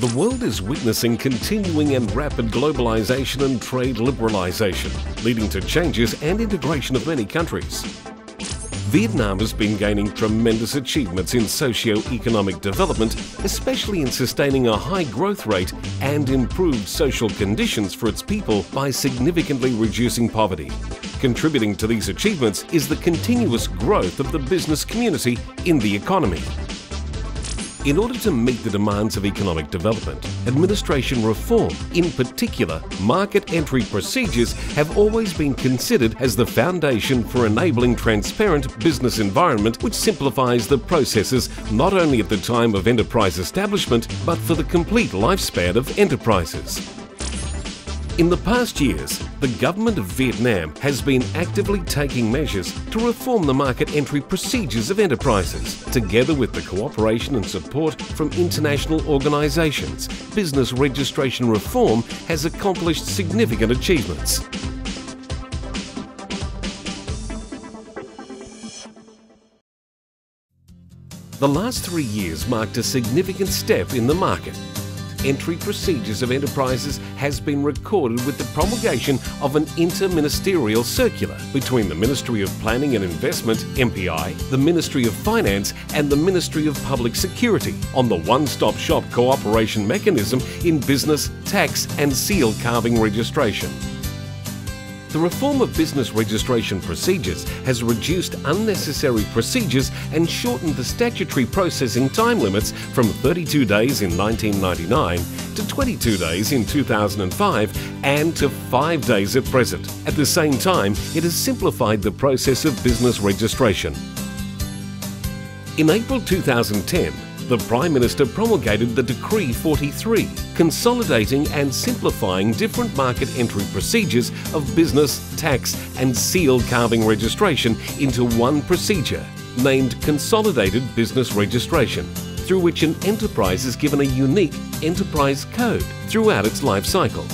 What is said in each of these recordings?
The world is witnessing continuing and rapid globalization and trade liberalization, leading to changes and integration of many countries. Vietnam has been gaining tremendous achievements in socio-economic development, especially in sustaining a high growth rate and improved social conditions for its people by significantly reducing poverty. Contributing to these achievements is the continuous growth of the business community in the economy. In order to meet the demands of economic development, administration reform, in particular market entry procedures, have always been considered as the foundation for enabling transparent business environment which simplifies the processes not only at the time of enterprise establishment but for the complete lifespan of enterprises. In the past years, the government of Vietnam has been actively taking measures to reform the market entry procedures of enterprises. Together with the cooperation and support from international organisations, business registration reform has accomplished significant achievements. The last 3 years marked a significant step in the market. Entry procedures of enterprises has been recorded with the promulgation of an inter-ministerial circular between the Ministry of Planning and Investment, MPI, the Ministry of Finance and the Ministry of Public Security on the one-stop shop cooperation mechanism in business, tax and seal carving registration. The reform of business registration procedures has reduced unnecessary procedures and shortened the statutory processing time limits from 32 days in 1999 to 22 days in 2005 and to 5 days at present. At the same time, it has simplified the process of business registration. In April 2010, the Prime Minister promulgated the Decree 43, consolidating and simplifying different market entry procedures of business, tax and seal carving registration into one procedure, named Consolidated Business Registration, through which an enterprise is given a unique enterprise code throughout its life cycle.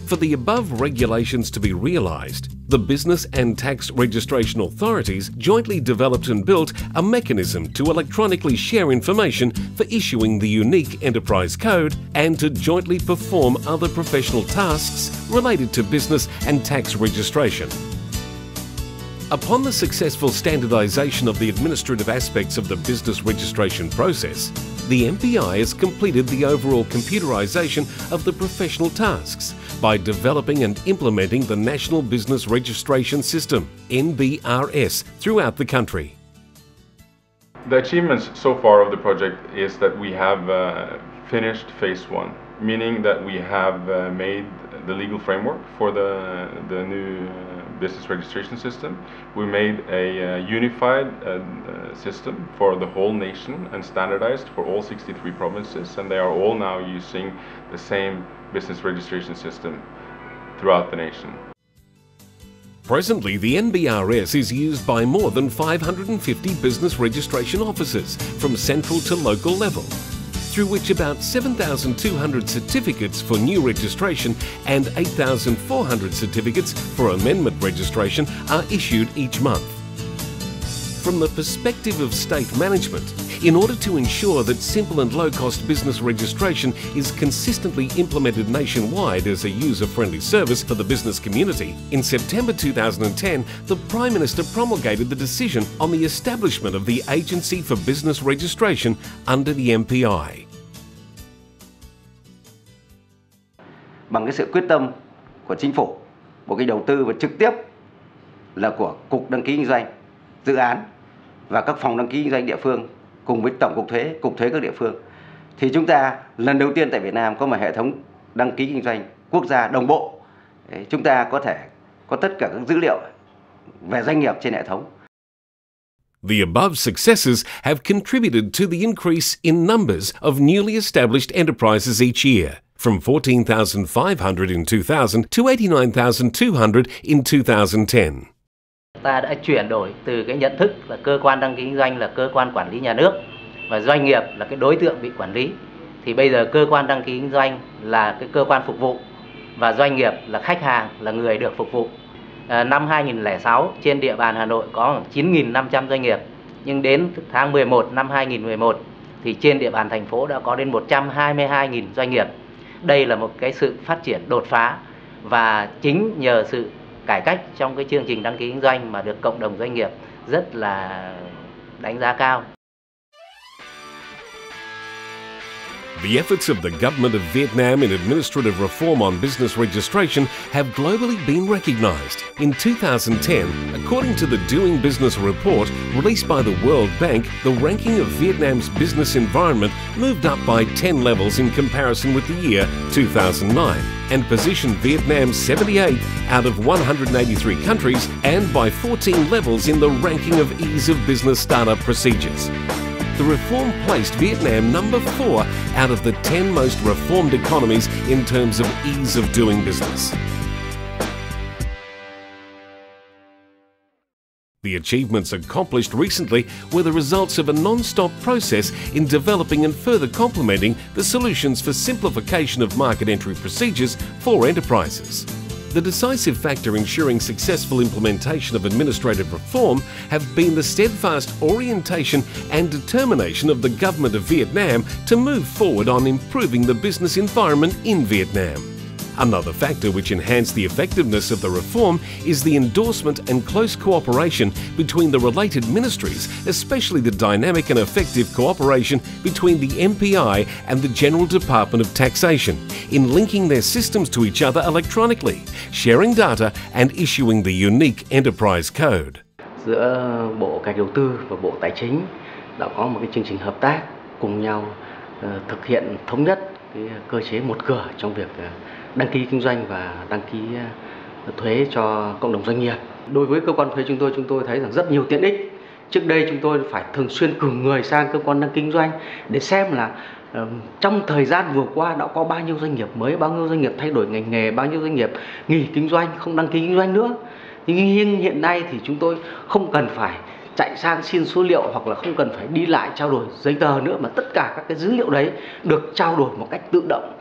For the above regulations to be realised, the business and tax registration authorities jointly developed and built a mechanism to electronically share information for issuing the unique enterprise code and to jointly perform other professional tasks related to business and tax registration. Upon the successful standardisation of the administrative aspects of the business registration process, the MPI has completed the overall computerisation of the professional tasks by developing and implementing the National Business Registration System, NBRS, throughout the country. The achievements so far of the project is that we have finished phase 1, meaning that we have made the legal framework for the new business registration system. We made a unified system for the whole nation and standardized for all 63 provinces, and they are all now using the same business registration system throughout the nation. Presently, the NBRS is used by more than 550 business registration offices from central to local level, through which about 7,200 certificates for new registration and 8,400 certificates for amendment registration are issued each month. From the perspective of state management, in order to ensure that simple and low-cost business registration is consistently implemented nationwide as a user-friendly service for the business community, in September 2010, the Prime Minister promulgated the decision on the establishment of the Agency for Business Registration under the MPI. Bằng cái sự quyết tâm của chính phủ, một cái đầu tư và trực tiếp là của Cục Đăng ký Kinh doanh, dự án và các phòng đăng ký kinh doanh địa phương cùng với Tổng cục thuế các địa phương, thì chúng ta lần đầu tiên tại Việt Nam có một hệ thống đăng ký kinh doanh quốc gia đồng bộ. Chúng ta có thể có tất cả các dữ liệu về doanh nghiệp trên hệ thống. The above successes have contributed to the increase in numbers of newly established enterprises each year, from 14,500 in 2000 to 89,200 in 2010. Ta đã chuyển đổi từ cái nhận thức là cơ quan đăng ký kinh doanh là cơ quan quản lý nhà nước và doanh nghiệp là cái đối tượng bị quản lý, thì bây giờ cơ quan đăng ký kinh doanh là cái cơ quan phục vụ và doanh nghiệp là khách hàng, là người được phục vụ. Năm 2006 trên địa bàn Hà Nội có khoảng 9.500 doanh nghiệp, nhưng đến tháng 11 năm 2011 thì trên địa bàn thành phố đã có đến 122.000 doanh nghiệp. Đây là một cái sự phát triển đột phá, và chính nhờ sự cải cách trong cái chương trình đăng ký kinh doanh mà được cộng đồng doanh nghiệp rất là đánh giá cao. The efforts of the government of Vietnam in administrative reform on business registration have globally been recognized. In 2010, according to the Doing Business report released by the World Bank, the ranking of Vietnam's business environment moved up by 10 levels in comparison with the year 2009 and positioned Vietnam 78th out of 183 countries and by 14 levels in the ranking of ease of business startup procedures. The reform placed Vietnam number 4 out of the 10 most reformed economies in terms of ease of doing business. The achievements accomplished recently were the results of a non-stop process in developing and further complementing the solutions for simplification of market entry procedures for enterprises. The decisive factor ensuring successful implementation of administrative reform have been the steadfast orientation and determination of the government of Vietnam to move forward on improving the business environment in Vietnam. Another factor which enhanced the effectiveness of the reform is the endorsement and close cooperation between the related ministries, especially the dynamic and effective cooperation between the MPI and the General Department of Taxation in linking their systems to each other electronically, sharing data and issuing the unique enterprise code. Giữa Bộ Kế hoạch Đầu tư và Bộ Tài chính đã có một cái chương trình hợp tác cùng nhau thực hiện thống nhất cái cơ chế một cửa trong việc đăng ký kinh doanh và đăng ký thuế cho cộng đồng doanh nghiệp. Đối với cơ quan thuế chúng tôi thấy rằng rất nhiều tiện ích. Trước đây chúng tôi phải thường xuyên cử người sang cơ quan đăng ký kinh doanh để xem là trong thời gian vừa qua đã có bao nhiêu doanh nghiệp mới, bao nhiêu doanh nghiệp thay đổi ngành nghề, bao nhiêu doanh nghiệp nghỉ kinh doanh, không đăng ký kinh doanh nữa. Nhưng hiện nay thì chúng tôi không cần phải chạy sang xin số liệu hoặc là không cần phải đi lại trao đổi giấy tờ nữa, mà tất cả các cái dữ liệu đấy được trao đổi một cách tự động.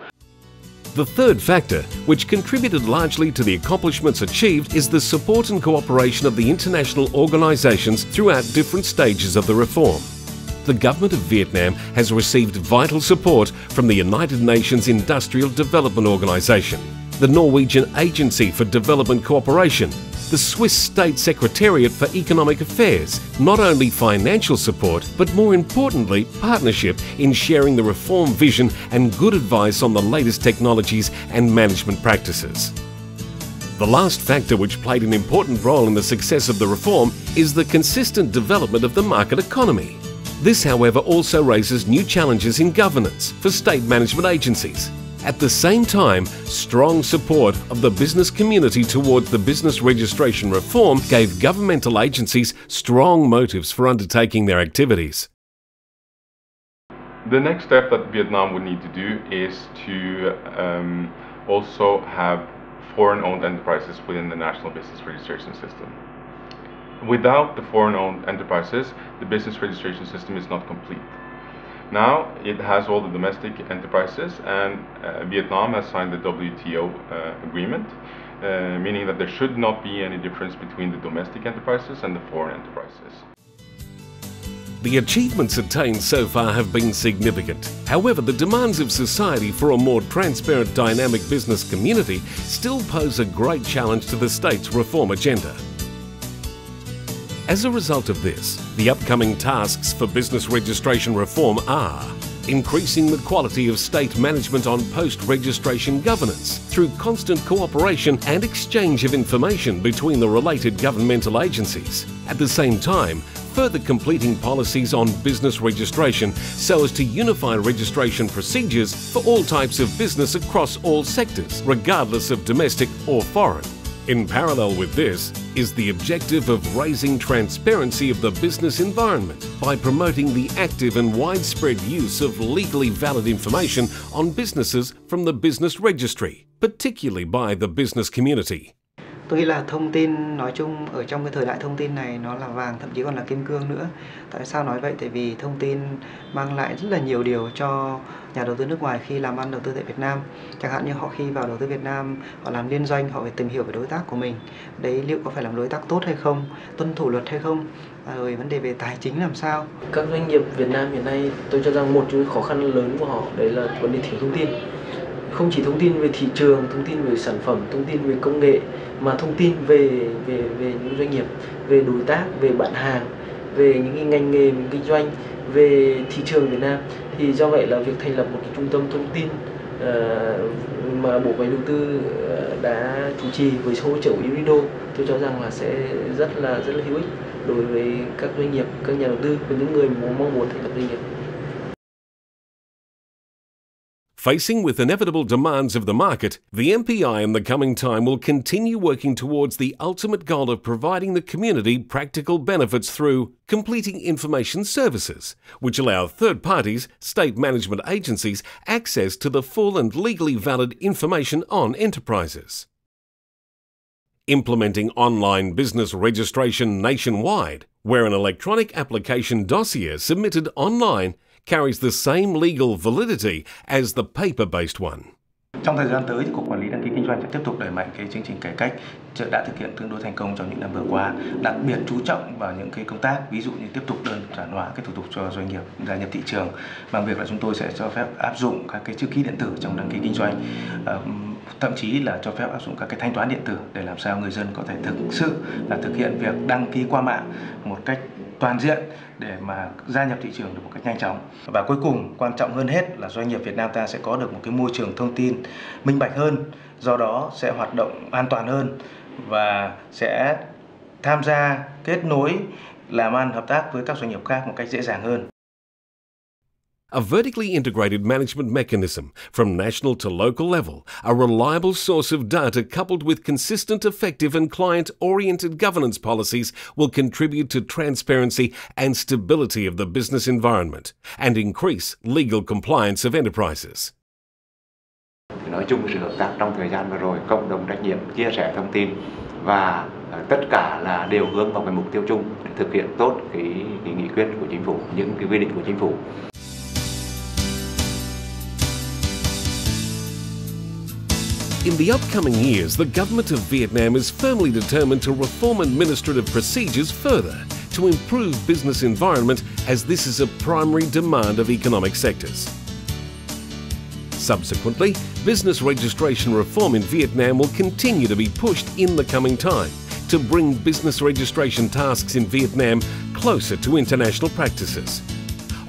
The third factor, which contributed largely to the accomplishments achieved, is the support and cooperation of the international organizations throughout different stages of the reform. The government of Vietnam has received vital support from the United Nations Industrial Development Organization, the Norwegian Agency for Development Cooperation, the Swiss State Secretariat for Economic Affairs, not only financial support, but more importantly, partnership in sharing the reform vision and good advice on the latest technologies and management practices. The last factor which played an important role in the success of the reform is the consistent development of the market economy. This, however, also raises new challenges in governance for state management agencies. At the same time, strong support of the business community towards the business registration reform gave governmental agencies strong motives for undertaking their activities. The next step that Vietnam would need to do is to also have foreign-owned enterprises within the national business registration system. Without the foreign-owned enterprises, the business registration system is not complete. Now it has all the domestic enterprises, and Vietnam has signed the WTO agreement, meaning that there should not be any difference between the domestic enterprises and the foreign enterprises. The achievements attained so far have been significant. However, the demands of society for a more transparent, dynamic business community still pose a great challenge to the state's reform agenda. As a result of this, the upcoming tasks for business registration reform are increasing the quality of state management on post-registration governance through constant cooperation and exchange of information between the related governmental agencies. At the same time, further completing policies on business registration so as to unify registration procedures for all types of business across all sectors, regardless of domestic or foreign. In parallel with this is the objective of raising transparency of the business environment by promoting the active and widespread use of legally valid information on businesses from the business registry, particularly by the business community. Tôi nghĩ là thông tin nói chung ở trong cái thời đại thông tin này nó là vàng, thậm chí còn là kim cương nữa. Tại sao nói vậy? Tại vì thông tin mang lại rất là nhiều điều cho nhà đầu tư nước ngoài khi làm ăn đầu tư tại Việt Nam. Chẳng hạn như họ khi vào đầu tư Việt Nam, họ làm liên doanh, họ phải tìm hiểu về đối tác của mình. Đấy, liệu có phải làm đối tác tốt hay không, tuân thủ luật hay không, rồi vấn đề về tài chính làm sao. Các doanh nghiệp Việt Nam hiện nay tôi cho rằng một trong những khó khăn lớn của họ đấy là vấn đề thiếu thông tin. Không chỉ thông tin về thị trường, thông tin về sản phẩm, thông tin về công nghệ, mà thông tin về những doanh nghiệp, về đối tác, về bạn hàng, về những cái ngành nghề mình kinh doanh, về thị trường Việt Nam. Thì do vậy là việc thành lập một cái trung tâm thông tin mà Bộ Kế hoạch Đầu tư đã chủ trì với hỗ trợ của unido, tôi cho rằng là sẽ rất là hữu ích đối với các doanh nghiệp, các nhà đầu tư và những người mong muốn thành lập doanh nghiệp. Facing with inevitable demands of the market, the MPI in the coming time will continue working towards the ultimate goal of providing the community practical benefits through completing information services, which allow third parties, state management agencies, access to the full and legally valid information on enterprises. Implementing online business registration nationwide, where an electronic application dossier submitted online carries the same legal validity as the paper-based one. Trong thời gian tới thì Cục Quản lý Đăng ký Kinh doanh sẽ tiếp tục đẩy mạnh cái chương trình cải cách đã thực hiện tương đối thành công trong những năm vừa qua, đặc biệt chú trọng vào những cái công tác ví dụ như tiếp tục đơn giản hóa cái thủ tục cho doanh nghiệp gia nhập thị trường, bằng việc là chúng tôi sẽ cho phép áp dụng các cái chữ ký điện tử trong đăng ký kinh doanh, thậm chí là cho phép áp dụng các cái thanh toán điện tử để làm sao người dân có thể thực sự là thực hiện việc đăng ký qua mạng một cách toàn diện để mà gia nhập thị trường được một cách nhanh chóng. Và cuối cùng, quan trọng hơn hết là doanh nghiệp Việt Nam ta sẽ có được một cái môi trường thông tin minh bạch hơn, do đó sẽ hoạt động an toàn hơn và sẽ tham gia kết nối làm ăn hợp tác với các doanh nghiệp khác một cách dễ dàng hơn. A vertically integrated management mechanism from national to local level, a reliable source of data coupled with consistent, effective and client-oriented governance policies will contribute to transparency and stability of the business environment and increase legal compliance of enterprises. Nói chung sự hợp tác trong thời gian vừa rồi, cộng đồng trách nhiệm, chia sẻ thông tin và tất cả là đều hướng vào cái mục tiêu chung để thực hiện tốt cái nghị quyết của chính phủ, những cái quy định của chính phủ. In the upcoming years, the government of Vietnam is firmly determined to reform administrative procedures further to improve business environment, as this is a primary demand of economic sectors. Subsequently, business registration reform in Vietnam will continue to be pushed in the coming time to bring business registration tasks in Vietnam closer to international practices.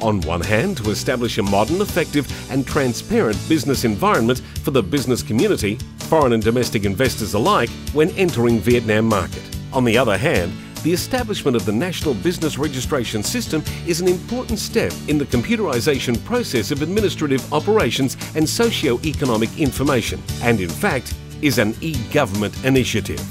On one hand, to establish a modern, effective and transparent business environment for the business community, foreign and domestic investors alike, when entering Vietnam market. On the other hand, the establishment of the national business registration system is an important step in the computerization process of administrative operations and socio-economic information, and in fact, is an e-government initiative.